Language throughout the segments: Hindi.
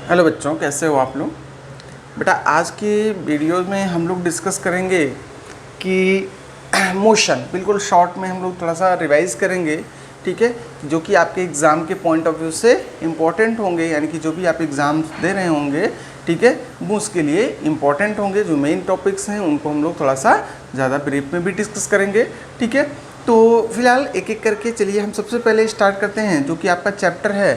हेलो बच्चों, कैसे हो आप लोग। बेटा आज की वीडियो में हम लोग डिस्कस करेंगे कि मोशन, बिल्कुल शॉर्ट में हम लोग थोड़ा सा रिवाइज करेंगे, ठीक है, जो कि आपके एग्ज़ाम के पॉइंट ऑफ व्यू से इम्पॉर्टेंट होंगे, यानी कि जो भी आप एग्ज़ाम दे रहे होंगे, ठीक है, वो उसके लिए इम्पॉर्टेंट होंगे। जो मेन टॉपिक्स हैं उनको हम लोग थोड़ा सा ज़्यादा ब्रीफ में भी डिस्कस करेंगे, ठीक है। तो फिलहाल एक एक करके चलिए हम सबसे पहले स्टार्ट करते हैं, जो कि आपका चैप्टर है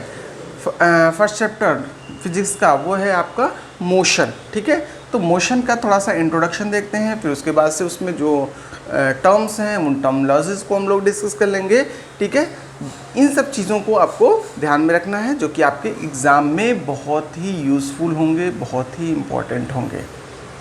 फर्स्ट चैप्टर फिजिक्स का, वो है आपका मोशन, ठीक है। तो मोशन का थोड़ा सा इंट्रोडक्शन देखते हैं, फिर उसके बाद से उसमें जो टर्म्स हैं उन टर्मोलॉजीज़ को हम लोग डिस्कस कर लेंगे, ठीक है। इन सब चीज़ों को आपको ध्यान में रखना है, जो कि आपके एग्ज़ाम में बहुत ही यूज़फुल होंगे, बहुत ही इम्पॉर्टेंट होंगे,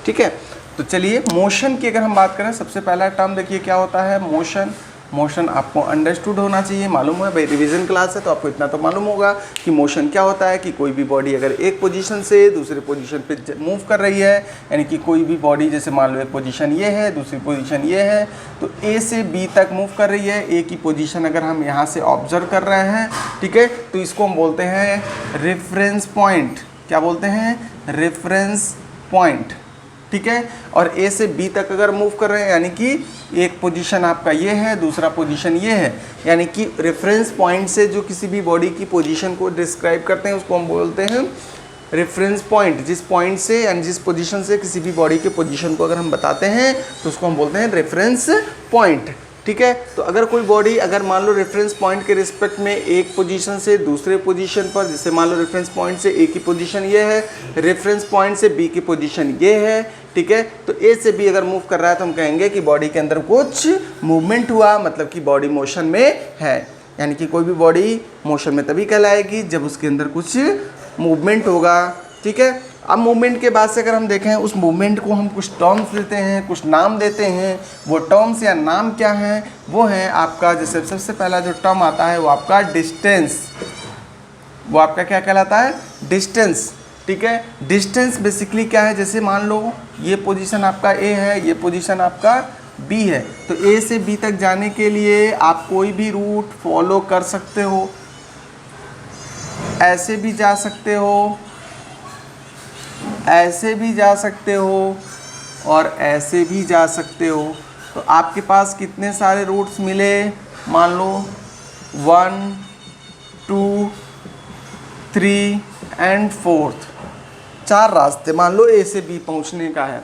ठीक है। तो चलिए मोशन की अगर हम बात करें, सबसे पहला टर्म देखिए क्या होता है मोशन। मोशन आपको अंडरस्टूड होना चाहिए, मालूम है भाई, रिवीजन क्लास है तो आपको इतना तो मालूम होगा कि मोशन क्या होता है। कि कोई भी बॉडी अगर एक पोजीशन से दूसरे पोजीशन पे मूव कर रही है, यानी कि कोई भी बॉडी जैसे मान लो एक पोजीशन ये है, दूसरी पोजीशन ये है, तो ए से बी तक मूव कर रही है। ए की पोजीशन अगर हम यहाँ से ऑब्जर्व कर रहे हैं, ठीक है, तो इसको हम बोलते हैं रेफरेंस पॉइंट। क्या बोलते हैं? रेफरेंस पॉइंट, ठीक है। और ए से बी तक अगर मूव कर रहे हैं, यानी कि एक पोजीशन आपका ये है, दूसरा पोजीशन ये है, यानी कि रेफरेंस पॉइंट से जो किसी भी बॉडी की पोजीशन को डिस्क्राइब करते हैं उसको हम बोलते हैं रेफरेंस पॉइंट। जिस पॉइंट से यानी जिस पोजीशन से किसी भी बॉडी के पोजीशन को अगर हम बताते हैं तो उसको हम बोलते हैं रेफरेंस पॉइंट, ठीक है। तो अगर कोई बॉडी अगर मान लो रेफरेंस पॉइंट के रिस्पेक्ट में एक पोजीशन से दूसरे पोजीशन पर, जैसे मान लो रेफरेंस पॉइंट से ए की पोजीशन ये है, रेफरेंस पॉइंट से बी की पोजीशन ये है, ठीक है, तो ए से बी अगर मूव कर रहा है तो हम कहेंगे कि बॉडी के अंदर कुछ मूवमेंट हुआ, मतलब कि बॉडी मोशन में है। यानी कि कोई भी बॉडी मोशन में तभी कहलाएगी जब उसके अंदर कुछ मूवमेंट होगा, ठीक है। अब मूवमेंट के बाद से अगर हम देखें, उस मूवमेंट को हम कुछ टर्म्स देते हैं, कुछ नाम देते हैं। वो टर्म्स या नाम क्या हैं? वो हैं आपका, जैसे सबसे पहला जो टर्म आता है वो आपका डिस्टेंस। वो आपका क्या कहलाता है? डिस्टेंस, ठीक है। डिस्टेंस बेसिकली क्या है? जैसे मान लो ये पोजीशन आपका ए है, ये पोजीशन आपका बी है, तो ए से बी तक जाने के लिए आप कोई भी रूट फॉलो कर सकते हो। ऐसे भी जा सकते हो, ऐसे भी जा सकते हो, और ऐसे भी जा सकते हो। तो आपके पास कितने सारे रूट्स मिले? मान लो 1 2 3 एंड 4th, 4 रास्ते मान लो ए से बी पहुंचने का है।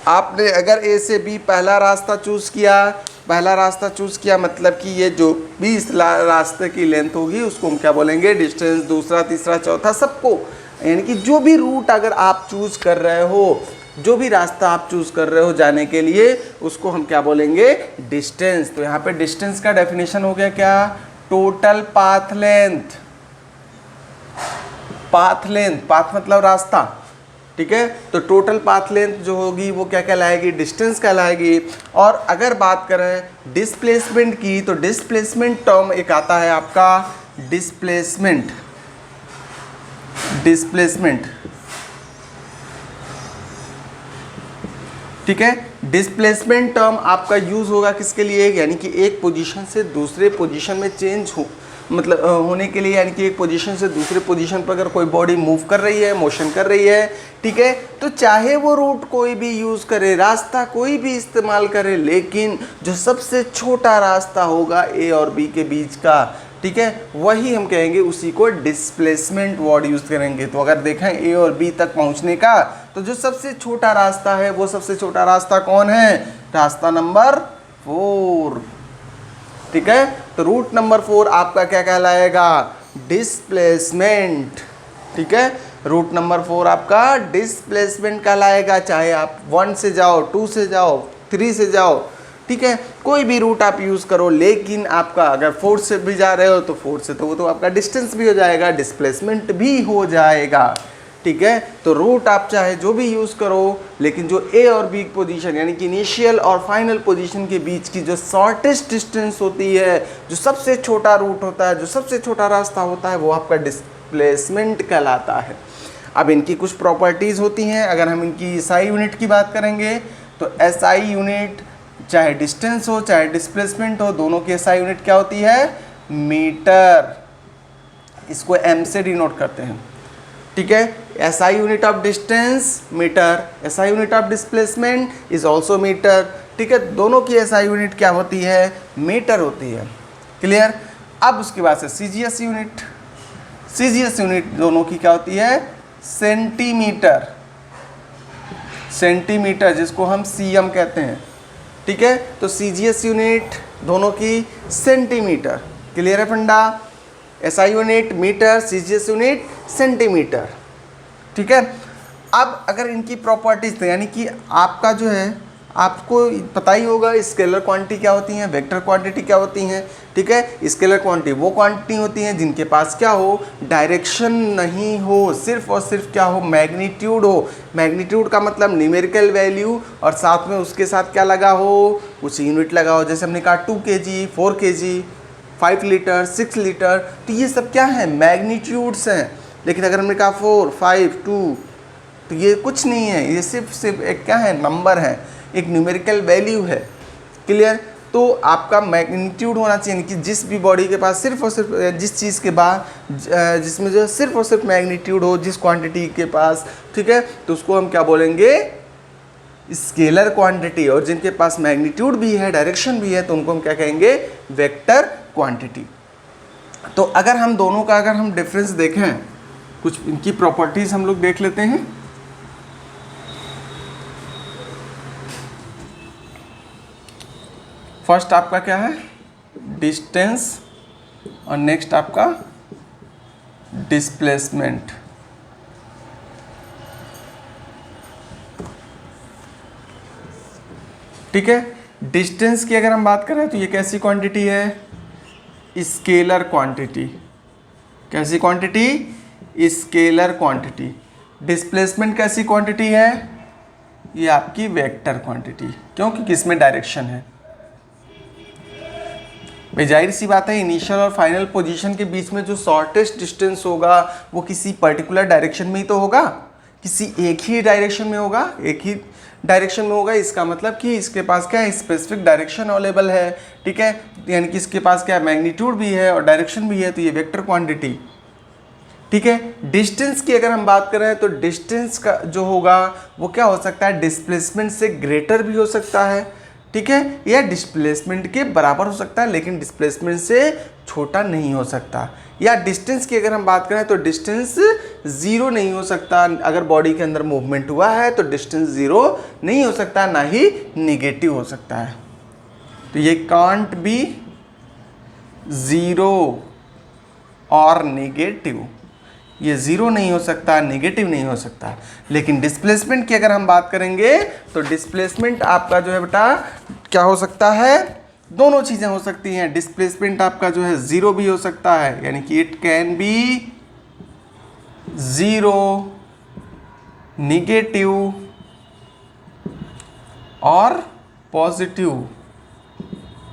आपने अगर ए से बी पहला रास्ता चूज़ किया, पहला रास्ता चूज़ किया, मतलब कि ये जो भी इस रास्ते की लेंथ होगी उसको हम क्या बोलेंगे? डिस्टेंस। दूसरा, तीसरा, चौथा, सबको, यानी कि जो भी रूट अगर आप चूज़ कर रहे हो, जो भी रास्ता आप चूज़ कर रहे हो जाने के लिए, उसको हम क्या बोलेंगे? डिस्टेंस। तो यहाँ पे डिस्टेंस का डेफिनेशन हो गया क्या? Total path length. Path length, path मतलब रास्ता, ठीक है। तो टोटल पाथ लेंथ जो होगी वो क्या कहलाएगी? डिस्टेंस कहलाएगी। और अगर बात करें डिस्प्लेसमेंट की, तो डिस्प्लेसमेंट टर्म एक आता है आपका डिस्प्लेसमेंट। डिस्प्लेसमेंट, ठीक है। डिस्प्लेसमेंट टर्म आपका यूज होगा किसके लिए? यानी कि एक पोजीशन से दूसरे पोजीशन में चेंज हो, मतलब होने के लिए, यानी कि एक पोजीशन से दूसरे पोजीशन पर अगर कोई बॉडी मूव कर रही है, मोशन कर रही है, ठीक है, तो चाहे वो रूट कोई भी यूज़ करे, रास्ता कोई भी इस्तेमाल करे, लेकिन जो सबसे छोटा रास्ता होगा ए और बी के बीच का, ठीक है, वही हम कहेंगे, उसी को डिस्प्लेसमेंट वर्ड यूज़ करेंगे। तो अगर देखें ए और बी तक पहुंचने का, तो जो सबसे छोटा रास्ता है वो सबसे छोटा रास्ता कौन है? रास्ता नंबर 4, ठीक है। तो रूट नंबर 4 आपका क्या कहलाएगा? डिस्प्लेसमेंट, ठीक है। रूट नंबर 4 आपका डिस्प्लेसमेंट कहलाएगा। चाहे आप 1 से जाओ, 2 से जाओ, 3 से जाओ, ठीक है, कोई भी रूट आप यूज़ करो, लेकिन आपका अगर 4 से भी जा रहे हो तो 4 से तो वो तो आपका डिस्टेंस भी हो जाएगा, डिस्प्लेसमेंट भी हो जाएगा, ठीक है। तो रूट आप चाहे जो भी यूज़ करो, लेकिन जो ए और बी पोजीशन, यानी कि इनिशियल और फाइनल पोजीशन के बीच की जो शॉर्टेस्ट डिस्टेंस होती है, जो सबसे छोटा रूट होता है, जो सबसे छोटा रास्ता होता है, वो आपका डिस्प्लेसमेंट कहलाता है। अब इनकी कुछ प्रॉपर्टीज़ होती हैं। अगर हम इनकी SI यूनिट की बात करेंगे तो SI यूनिट, चाहे डिस्टेंस हो चाहे डिस्प्लेसमेंट हो, दोनों की SI यूनिट क्या होती है? मीटर। इसको M से डिनोट करते हैं। ठीक है। SI unit of distance metre, SI unit of displacement is also metre, ठीक है। दोनों की SI यूनिट क्या होती है, मीटर होती है। क्लियर। अब उसके बाद से CGS यूनिट, CGS यूनिट दोनों की क्या होती है, सेंटीमीटर, सेंटीमीटर जिसको हम CM कहते हैं, ठीक है। तो CGS यूनिट दोनों की सेंटीमीटर। क्लियर है फंडा। SI unit metre, CGS unit centimetre, ठीक है। अब अगर इनकी प्रॉपर्टीज, यानी कि आपका जो है, आपको पता ही होगा स्केलर क्वांटिटी क्या होती हैं, वेक्टर क्वांटिटी क्या होती हैं, ठीक है। स्केलर क्वांटिटी वो क्वांटिटी होती हैं जिनके पास क्या हो, डायरेक्शन नहीं हो, सिर्फ और सिर्फ क्या हो, मैग्नीट्यूड हो। मैग्नीट्यूड का मतलब न्यूमेरिकल वैल्यू, और साथ में उसके साथ क्या लगा हो, कुछ यूनिट लगा हो। जैसे हमने कहा 2 kg, 4 kg, 5 लीटर, 6 लीटर, तो ये सब क्या है, मैग्नीट्यूड्स हैं। लेकिन अगर हमने कहा 4, 5, 2, तो ये कुछ नहीं है, ये सिर्फ एक क्या है, नंबर है, एक न्यूमेरिकल वैल्यू है। क्लियर। तो आपका मैग्नीट्यूड होना चाहिए, कि जिस भी बॉडी के पास सिर्फ और सिर्फ, जिस चीज़ के बाद जिसमें जो सिर्फ और सिर्फ मैग्नीट्यूड हो, जिस क्वांटिटी के पास, ठीक है, तो उसको हम क्या बोलेंगे, स्केलर क्वांटिटी। और जिनके पास मैग्नीट्यूड भी है, डायरेक्शन भी है, तो उनको हम क्या कहेंगे, वेक्टर क्वांटिटी। तो अगर हम दोनों का अगर हम डिफरेंस देखें, कुछ इनकी प्रॉपर्टीज हम लोग देख लेते हैं। फर्स्ट आपका क्या है, डिस्टेंस, और नेक्स्ट आपका डिस्प्लेसमेंट। ठीक है। डिस्टेंस की अगर हम बात करें तो ये कैसी क्वांटिटी है, स्केलर क्वांटिटी। कैसी क्वांटिटी, स्केलर क्वांटिटी। डिस्प्लेसमेंट कैसी क्वांटिटी है, ये आपकी वेक्टर क्वांटिटी, क्योंकि किसमें डायरेक्शन है। भाई जाहिर सी बात है, इनिशियल और फाइनल पोजीशन के बीच में जो शॉर्टेस्ट डिस्टेंस होगा वो किसी पर्टिकुलर डायरेक्शन में ही तो होगा, किसी एक ही डायरेक्शन में होगा, एक ही डायरेक्शन में होगा। इसका मतलब कि इसके पास क्या है, स्पेसिफिक डायरेक्शन अवेलेबल है, ठीक है। यानी कि इसके पास क्या है, मैग्नीट्यूड भी है और डायरेक्शन भी है, तो ये वेक्टर क्वांटिटी, ठीक है। डिस्टेंस की अगर हम बात करें तो डिस्टेंस का जो होगा वो क्या हो सकता है, डिस्प्लेसमेंट से ग्रेटर भी हो सकता है, ठीक है, या डिस्प्लेसमेंट के बराबर हो सकता है, लेकिन डिस्प्लेसमेंट से छोटा नहीं हो सकता। या डिस्टेंस की अगर हम बात करें तो डिस्टेंस ज़ीरो नहीं हो सकता। अगर बॉडी के अंदर मूवमेंट हुआ है तो डिस्टेंस ज़ीरो नहीं हो सकता, ना ही निगेटिव हो सकता है। तो ये कांट बी ज़ीरो और नेगेटिव, ये ज़ीरो नहीं हो सकता, नेगेटिव नहीं हो सकता। लेकिन डिस्प्लेसमेंट की अगर हम बात करेंगे तो डिस्प्लेसमेंट आपका जो है बेटा क्या हो सकता है, दोनों चीज़ें हो सकती हैं। डिस्प्लेसमेंट आपका जो है ज़ीरो भी हो सकता है, यानी कि it can be zero, negative और पॉजिटिव,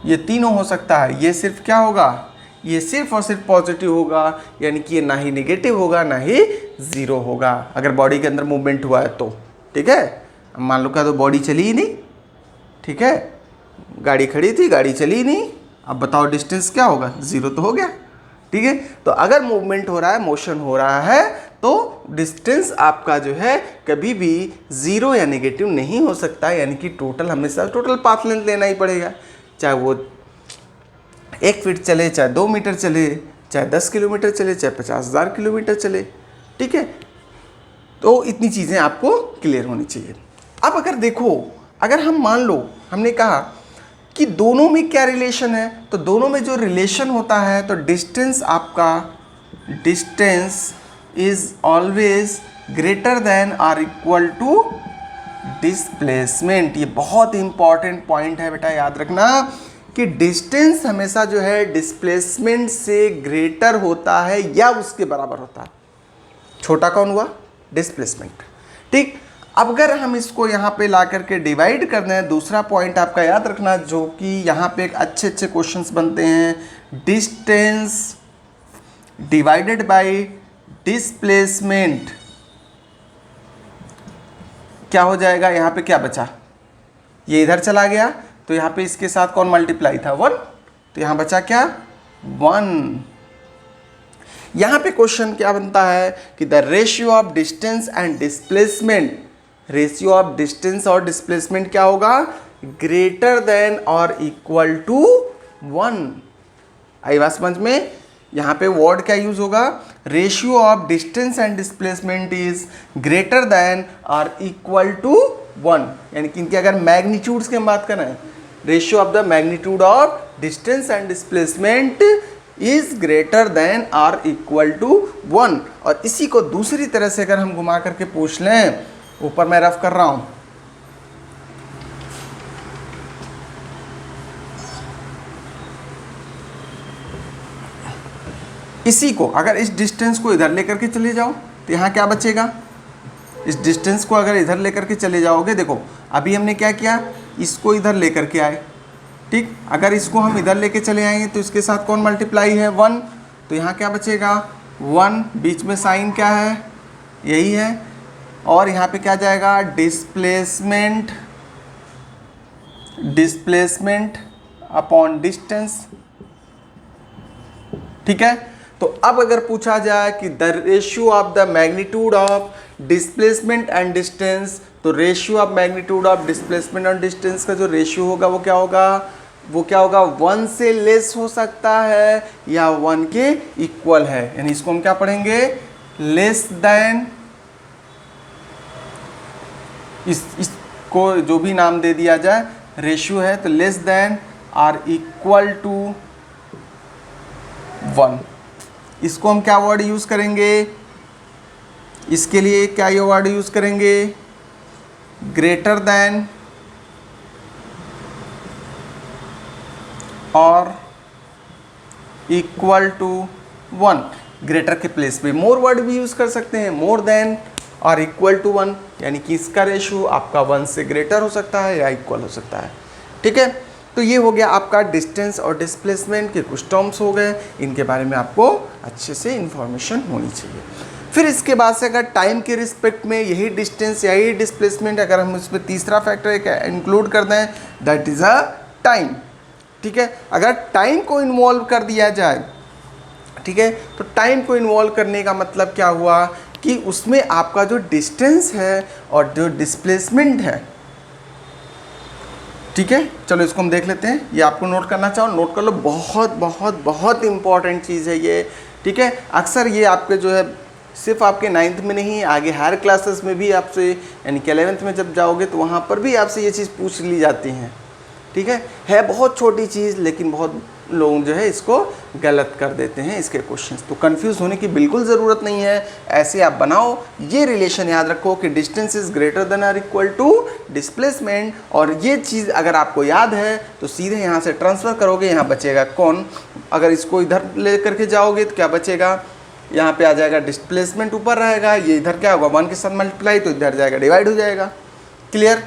ये तीनों हो सकता है। ये सिर्फ क्या होगा, ये सिर्फ और सिर्फ पॉजिटिव होगा, यानी कि ये ना ही नेगेटिव होगा ना ही ज़ीरो होगा अगर बॉडी के अंदर मूवमेंट हुआ है तो, ठीक है। मान लो क्या, तो बॉडी चली ही नहीं, ठीक है, गाड़ी खड़ी थी, गाड़ी चली ही नहीं, अब बताओ डिस्टेंस क्या होगा, ज़ीरो तो हो गया, ठीक है। तो अगर मूवमेंट हो रहा है, मोशन हो रहा है, तो डिस्टेंस आपका जो है कभी भी ज़ीरो या नेगेटिव नहीं हो सकता, यानी कि टोटल हमेशा टोटल पाथ लेंथ लेना ही पड़ेगा, चाहे वो 1 फीट चले, चाहे 2 मीटर चले, चाहे 10 किलोमीटर चले, चाहे 50,000 किलोमीटर चले, ठीक है। तो इतनी चीज़ें आपको क्लियर होनी चाहिए। अब अगर देखो, अगर हम मान लो हमने कहा कि दोनों में क्या रिलेशन है, तो दोनों में जो रिलेशन होता है, तो डिस्टेंस आपका, distance is always greater than और इक्वल टू डिस्प्लेसमेंट। ये बहुत इंपॉर्टेंट पॉइंट है बेटा, याद रखना कि डिस्टेंस हमेशा जो है डिस्प्लेसमेंट से ग्रेटर होता है या उसके बराबर होता है। छोटा कौन हुआ, डिस्प्लेसमेंट, ठीक। अब अगर हम इसको यहाँ पे ला करके डिवाइड कर दें, दूसरा पॉइंट आपका याद रखना, जो कि यहाँ पे एक अच्छे अच्छे क्वेश्चंस बनते हैं, डिस्टेंस डिवाइडेड बाय डिस्प्लेसमेंट, क्या हो जाएगा, यहाँ पे क्या बचा, ये इधर चला गया, तो यहाँ पे इसके साथ कौन मल्टीप्लाई था, 1, तो यहाँ बचा क्या, 1। यहाँ पे क्वेश्चन क्या बनता है कि the ratio of distance and displacement, ratio of distance और डिस्प्लेसमेंट क्या होगा, ग्रेटर देन और इक्वल टू 1। आई बात समझ में? यहाँ पे वर्ड क्या यूज होगा, ratio of distance and displacement is greater than और इक्वल टू 1, यानी कि इनके अगर मैग्नीट्यूड्स की हम बात करें, ratio of the magnitude of distance and displacement is greater than और इक्वल टू 1। और इसी को दूसरी तरह से अगर हम घुमा करके पूछ लें, ऊपर मैं रफ कर रहा हूं, इसी को अगर इस डिस्टेंस को इधर लेकर के चले जाओ तो यहाँ क्या बचेगा, इस डिस्टेंस को अगर इधर लेकर के चले जाओगे, देखो अभी हमने क्या किया, इसको इधर लेकर के आए, ठीक। अगर इसको हम इधर लेके चले आएंगे तो इसके साथ कौन मल्टीप्लाई है, 1, तो यहाँ क्या बचेगा 1, बीच में साइन क्या है, यही है, और यहाँ पे क्या जाएगा डिस्प्लेसमेंट, डिस्प्लेसमेंट अपॉन डिस्टेंस, ठीक है। तो अब अगर पूछा जाए कि the ratio of the magnitude of displacement and distance, तो ratio of magnitude of displacement और डिस्टेंस का जो रेशियो होगा वो क्या होगा, वो क्या होगा, 1 से लेस हो सकता है या 1 के इक्वल है, यानी इसको हम क्या पढ़ेंगे, लेस देन, इसको जो भी नाम दे दिया जाए, रेशियो है तो लेस देन और इक्वल टू 1। इसको हम क्या वर्ड यूज करेंगे, इसके लिए क्या ये वर्ड यूज करेंगे, ग्रेटर देन और इक्वल टू 1। ग्रेटर के प्लेस पे मोर वर्ड भी यूज कर सकते हैं, मोर देन और इक्वल टू 1, यानी कि इसका रेशियो आपका 1 से ग्रेटर हो सकता है या इक्वल हो सकता है, ठीक है। तो ये हो गया आपका डिस्टेंस और डिस्प्लेसमेंट के कुछ टर्म्स हो गए, इनके बारे में आपको अच्छे से इंफॉर्मेशन होनी चाहिए। फिर इसके बाद से अगर टाइम के रिस्पेक्ट में यही डिस्टेंस यही डिस्प्लेसमेंट, अगर हम इसमें तीसरा फैक्टर एक इंक्लूड कर दें, दैट इज़ अ टाइम, ठीक है। अगर टाइम को इन्वॉल्व कर दिया जाए, ठीक है, तो टाइम को इन्वॉल्व करने का मतलब क्या हुआ कि उसमें आपका जो डिस्टेंस है और जो डिस्प्लेसमेंट है, ठीक है। चलो इसको हम देख लेते हैं, ये आपको नोट करना चाहो नोट कर लो, बहुत बहुत बहुत इंपॉर्टेंट चीज़ है ये, ठीक है। अक्सर ये आपके जो है सिर्फ आपके 9th में नहीं, आगे हायर क्लासेस में भी आपसे, यानी कि 11th में जब जाओगे तो वहाँ पर भी आपसे ये चीज़ पूछ ली जाती हैं, ठीक है बहुत छोटी चीज़, लेकिन बहुत लोग जो है इसको गलत कर देते हैं इसके क्वेश्चंस। तो कंफ्यूज होने की बिल्कुल ज़रूरत नहीं है, ऐसे आप बनाओ, ये रिलेशन याद रखो कि डिस्टेंस इज ग्रेटर देन और इक्वल टू डिस्प्लेसमेंट, और ये चीज़ अगर आपको याद है तो सीधे यहाँ से ट्रांसफ़र करोगे, यहाँ बचेगा कौन, अगर इसको इधर ले करके जाओगे तो क्या बचेगा, यहाँ पे आ जाएगा डिस्प्लेसमेंट ऊपर रहेगा, ये इधर क्या होगा 1 के साथ मल्टीप्लाई, तो इधर जाएगा डिवाइड हो जाएगा। क्लियर,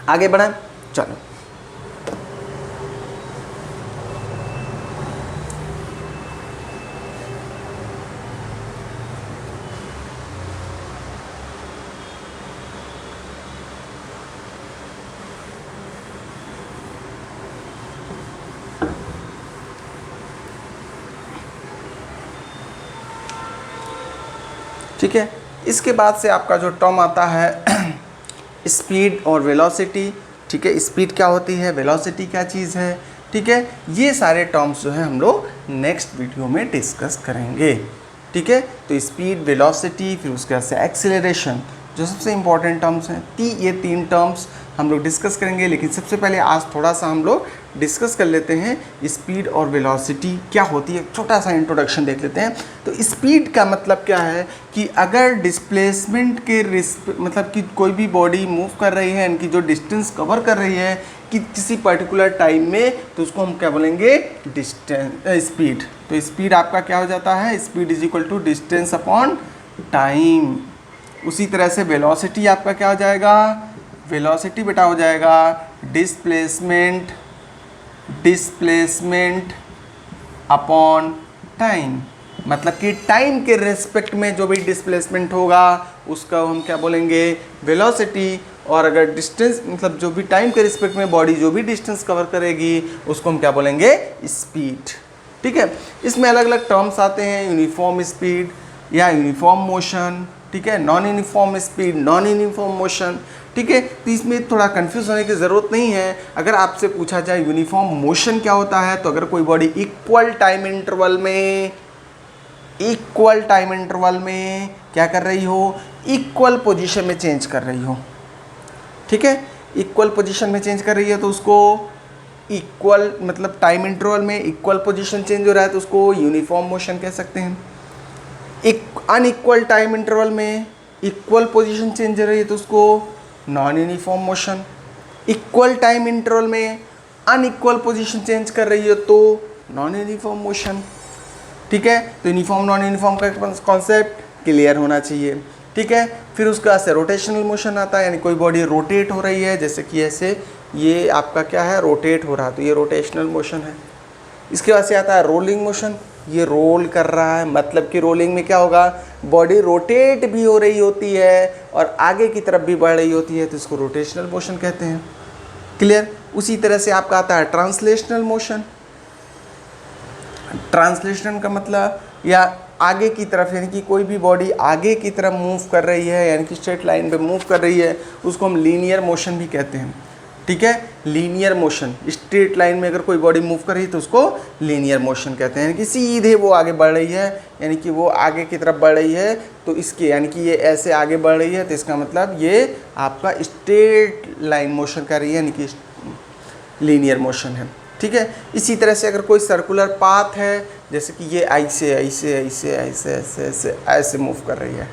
आगे बढ़ाएं, चलो। ठीक है, इसके बाद से आपका जो टर्म आता है स्पीड और वेलोसिटी, ठीक है। स्पीड क्या होती है, वेलोसिटी क्या चीज़ है, ठीक है। ये सारे टर्म्स जो है हम लोग नेक्स्ट वीडियो में डिस्कस करेंगे, ठीक है। तो स्पीड, वेलोसिटी, फिर उसके बाद से एक्सेलरेशन, जो सबसे इंपॉर्टेंट टर्म्स हैं, ये 3 टर्म्स हम लोग डिस्कस करेंगे। लेकिन सबसे पहले आज थोड़ा सा हम लोग डिस्कस कर लेते हैं स्पीड और वेलोसिटी क्या होती है, छोटा सा इंट्रोडक्शन देख लेते हैं। तो स्पीड का मतलब क्या है कि अगर डिस्प्लेसमेंट के मतलब कि कोई भी बॉडी मूव कर रही है, यानी कि जो डिस्टेंस कवर कर रही है कि किसी पर्टिकुलर टाइम में, तो उसको हम क्या बोलेंगे, स्पीड। तो स्पीड आपका क्या हो जाता है, speed is equal to distance upon time. उसी तरह से वेलोसिटी आपका क्या हो जाएगा, वेलोसिटी बेटा हो जाएगा डिस्प्लेसमेंट अपॉन टाइम। मतलब कि टाइम के रेस्पेक्ट में जो भी डिस्प्लेसमेंट होगा उसका हम क्या बोलेंगे, वेलोसिटी। और अगर डिस्टेंस मतलब जो भी टाइम के रिस्पेक्ट में बॉडी जो भी डिस्टेंस कवर करेगी उसको हम क्या बोलेंगे, स्पीड। ठीक है। इसमें अलग अलग टर्म्स आते हैं, यूनिफॉर्म स्पीड या यूनिफॉर्म मोशन, ठीक है, non uniform speed, non uniform motion, ठीक है। तो इसमें थोड़ा कंफ्यूज होने की ज़रूरत नहीं है। अगर आपसे पूछा जाए यूनिफॉर्म मोशन क्या होता है, तो अगर कोई बॉडी इक्वल टाइम इंटरवल में क्या कर रही हो, इक्वल पोजीशन में चेंज कर रही हो, ठीक है, इक्वल पोजीशन में चेंज कर रही है, तो उसको इक्वल मतलब टाइम इंटरवल में इक्वल पोजीशन चेंज हो रहा है तो उसको यूनिफॉर्म मोशन कह सकते हैं। एक अनइक्वल टाइम इंटरवल में इक्वल पोजीशन चेंज हो रही है तो उसको non uniform motion. Equal time interval में अनइक्वल पोजीशन चेंज कर रही है तो नॉन यूनिफॉर्म मोशन, ठीक है। तो यूनिफॉर्म नॉन यूनिफॉर्म का कॉन्सेप्ट क्लियर होना चाहिए, ठीक है। फिर उसका से रोटेशनल मोशन आता है, यानी कोई बॉडी रोटेट हो रही है, जैसे कि ऐसे ये आपका क्या है, रोटेट हो रहा है, तो ये रोटेशनल मोशन है। इसके बाद से आता है रोलिंग मोशन, ये रोल कर रहा है, मतलब कि रोलिंग में क्या होगा, बॉडी रोटेट भी हो रही होती है और आगे की तरफ भी बढ़ रही होती है, तो इसको रोटेशनल मोशन कहते हैं, क्लियर। उसी तरह से आपका आता है ट्रांसलेशनल मोशन। ट्रांसलेशन का मतलब या आगे की तरफ, यानी कि कोई भी बॉडी आगे की तरफ मूव कर रही है, यानी कि स्ट्रेट लाइन पे मूव कर रही है, उसको हम लीनियर मोशन भी कहते हैं, ठीक है। लीनियर मोशन, स्ट्रेट लाइन में अगर कोई बॉडी मूव कर रही है तो उसको लीनियर मोशन कहते हैं, यानी कि सीधे वो आगे बढ़ रही है, यानी कि वो आगे की तरफ बढ़ रही है, तो इसके यानी कि ये ऐसे आगे बढ़ रही है, तो इसका मतलब ये आपका स्ट्रेट लाइन मोशन कर रही है, यानी कि लीनियर मोशन है, ठीक है। इसी तरह से अगर कोई सर्कुलर पाथ है, जैसे कि ये ऐसे ऐसे ऐसे ऐसे ऐसे ऐसे ऐसे मूव कर रही है,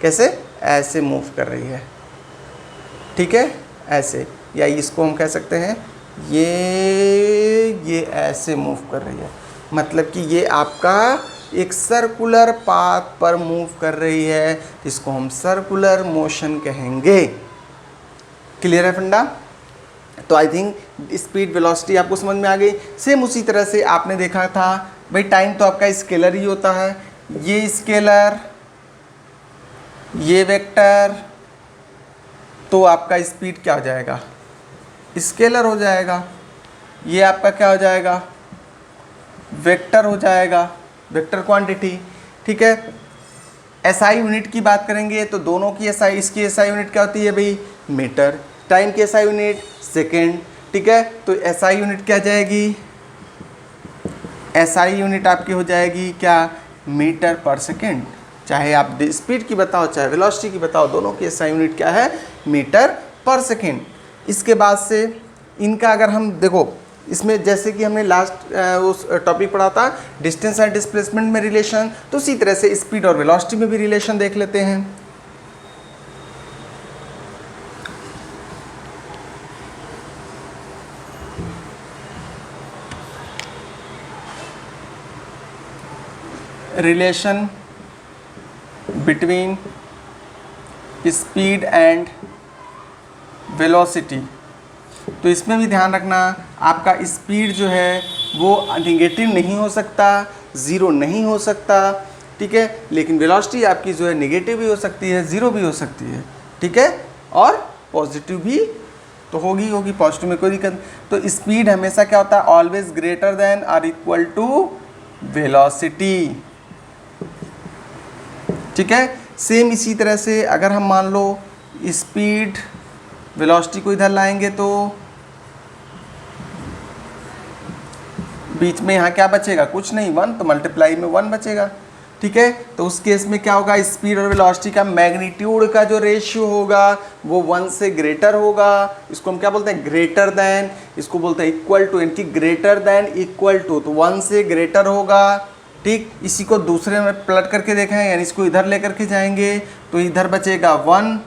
कैसे, ऐसे मूव कर रही है, ठीक है, ऐसे, या इसको हम कह सकते हैं ये ऐसे मूव कर रही है, मतलब कि ये आपका एक सर्कुलर पाथ पर मूव कर रही है, इसको हम सर्कुलर मोशन कहेंगे, क्लियर है फंडा। तो आई थिंक स्पीड वेलोसिटी आपको समझ में आ गई। सेम उसी तरह से आपने देखा था भाई, टाइम तो आपका स्केलर ही होता है, ये स्केलर, ये वेक्टर, तो आपका स्पीड क्या हो जाएगा, स्केलर हो जाएगा। ये आपका क्या हो जाएगा, वेक्टर हो जाएगा, वेक्टर क्वांटिटी, ठीक है। एसआई यूनिट की बात करेंगे तो दोनों की एसआई, इसकी एसआई यूनिट क्या होती है भाई, मीटर, टाइम की एसआई यूनिट सेकेंड, ठीक है। तो एसआई यूनिट क्या जाएगी, एसआई यूनिट आपकी हो जाएगी क्या, मीटर पर सेकेंड। चाहे आप स्पीड की बताओ चाहे वेलोसिटी की बताओ, दोनों की एसआई यूनिट क्या है, मीटर पर सेकेंड। इसके बाद से इनका अगर हम देखो, इसमें जैसे कि हमने लास्ट उस टॉपिक पढ़ा था डिस्टेंस एंड डिस्प्लेसमेंट में रिलेशन, तो उसी तरह से स्पीड और वेलोसिटी में भी रिलेशन देख लेते हैं। Relation between speed and velocity, तो इसमें भी ध्यान रखना आपका स्पीड जो है वो नेगेटिव नहीं हो सकता, ज़ीरो नहीं हो सकता, ठीक है। लेकिन वेलोसिटी आपकी जो है नेगेटिव भी हो सकती है, ज़ीरो भी हो सकती है, ठीक है, और पॉजिटिव भी तो होगी, पॉजिटिव में कोई दिक्कत। तो स्पीड हमेशा क्या होता है, ऑलवेज ग्रेटर देन और इक्वल टू वेलोसिटी, ठीक है। सेम इसी तरह से अगर हम मान लो स्पीड वेलोसिटी को इधर लाएंगे तो बीच में यहाँ क्या बचेगा, कुछ नहीं, वन, तो मल्टीप्लाई में वन बचेगा, ठीक है। तो उस केस में क्या होगा, स्पीड और वेलोसिटी का मैग्नीट्यूड का जो रेशियो होगा वो वन से ग्रेटर होगा। इसको हम क्या बोलते हैं, ग्रेटर देन, इसको बोलते हैं इक्वल टू, यानी कि ग्रेटर देन इक्वल टू, तो वन से ग्रेटर होगा, ठीक। इसी को दूसरे में पलट करके देखा है, यानी इसको इधर लेकर के जाएंगे तो इधर बचेगा वन,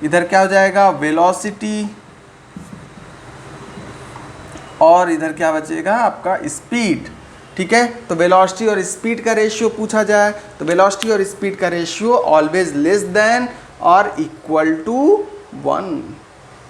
इधर क्या हो जाएगा वेलोसिटी, और इधर क्या बचेगा आपका स्पीड, ठीक है। तो वेलोसिटी और स्पीड का रेशियो पूछा जाए तो वेलोसिटी और स्पीड का रेशियो ऑलवेज लेस देन और इक्वल टू वन,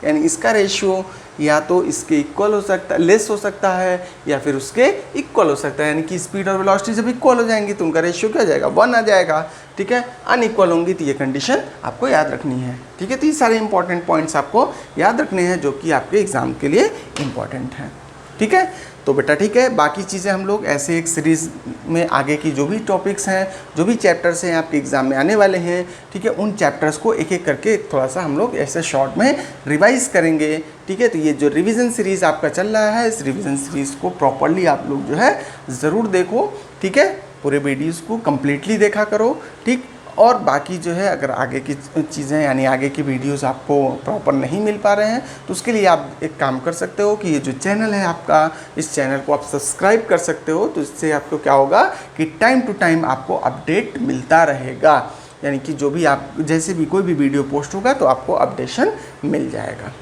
यानी इसका रेशियो या तो इसके इक्वल हो सकता है, लेस हो सकता है, या फिर उसके इक्वल हो सकता है। यानी कि स्पीड और वेलोसिटी जब इक्वल हो जाएंगी तो उनका रेशियो क्या हो जाएगा, वन आ जाएगा, ठीक है। अनइक्वल होंगी तो ये कंडीशन आपको याद रखनी है, ठीक है। तो ये सारे इंपॉर्टेंट पॉइंट्स आपको याद रखने हैं जो कि आपके एग्जाम के लिए इंपॉर्टेंट हैं। ठीक है। तो बेटा ठीक है, बाकी चीज़ें हम लोग ऐसे एक सीरीज़ में आगे की जो भी टॉपिक्स हैं, जो भी चैप्टर्स हैं आपके एग्ज़ाम में आने वाले हैं, ठीक है, उन चैप्टर्स को एक एक करके थोड़ा सा हम लोग ऐसे शॉर्ट में रिवाइज़ करेंगे। ठीक है, तो ये जो रिवीजन सीरीज़ आपका चल रहा है, इस रिवीजन सीरीज़ को प्रॉपरली आप लोग जो है ज़रूर देखो। ठीक है, पूरे वीडियोज़ को कम्प्लीटली देखा करो। ठीक, और बाकी जो है अगर आगे की चीज़ें यानी आगे की वीडियोस आपको प्रॉपर नहीं मिल पा रहे हैं तो उसके लिए आप एक काम कर सकते हो कि ये जो चैनल है आपका, इस चैनल को आप सब्सक्राइब कर सकते हो। तो इससे आपको क्या होगा कि टाइम टू टाइम आपको अपडेट मिलता रहेगा, यानी कि जो भी आप जैसे भी कोई भी वीडियो पोस्ट होगा तो आपको अपडेशन मिल जाएगा।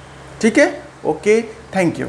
ठीक है, ओके, थैंक यू।